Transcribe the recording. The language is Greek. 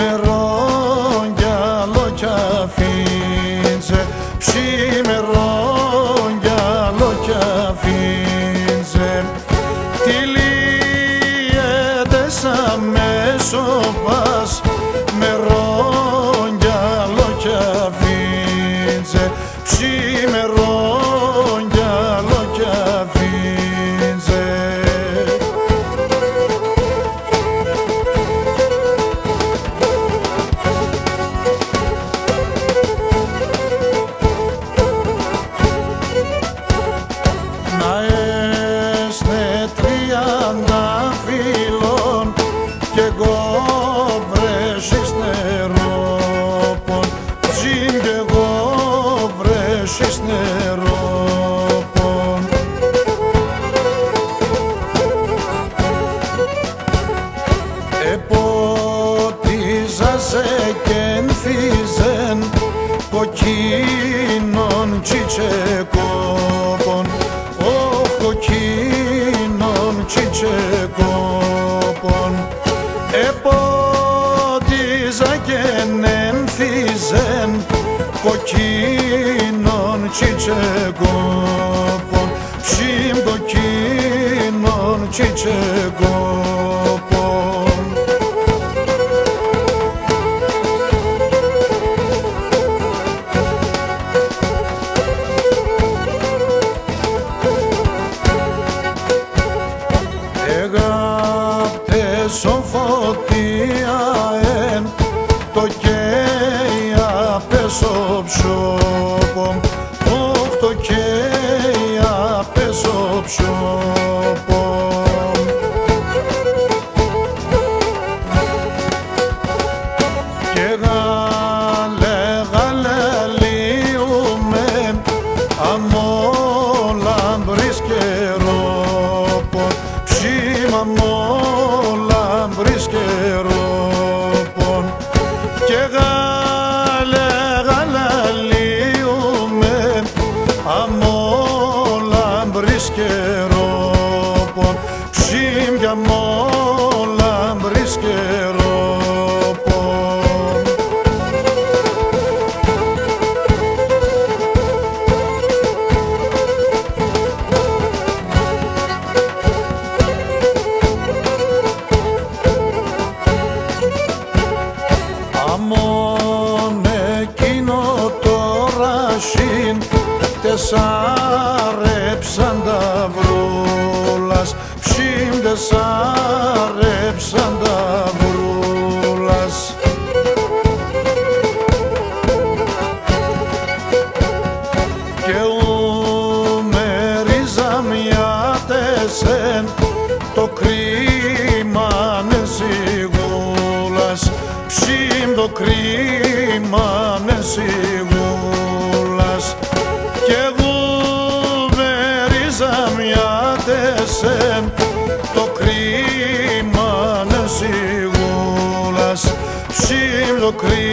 Ψήμερον κι άλλο κι αφήνσε, ψήμερον κι άλλο κι αφήνσε. Τυλίεται σαν μέσοπας, μερον κι άλλο κι αφήνσε, ψήμερον κι άλλο κι αφήνσε. Κι εγώ βρέσεις νερόπον, τζιν κι εγώ βρέσεις νερόπον. Επότιζασε κι ενθίζεν κοκκίνων τσιτσεκόπον, ωχ κοκκίνων τσιτσεκόπον. Επότιζα και ενθίζεν κοκκίνων τσιτσεκόπον, ψήμ κοκκίνων τσιτσεκόπον. Εγάπτεσον φωτία εν το καίει απέσω ψώπον, ωχ το καίει απέσω ψώπον. Και γάλε γαλελίουμε αμόλαμπρης καιρόπον, ψήμα αμόλαμπρης καιρόπον. Και γάλε γαλελίουμε αμόλαμπρης καιρόπον, ψήμ κι αμόλαμπρης καιρόπον. Αμόν εκείνο το ρασίν τεσάρεψαν τα βρούλας, ψήμ τεσάρεψαν τα βρούλας. Και μερίζα μια τεσέν το κρίμανε σιγούλας, ψήμ το κρίμανε σιγούλας. Κι εγώ μερίζα μια τεσέν το κρίμανε σιγούλας, ψήμ το κρίμανε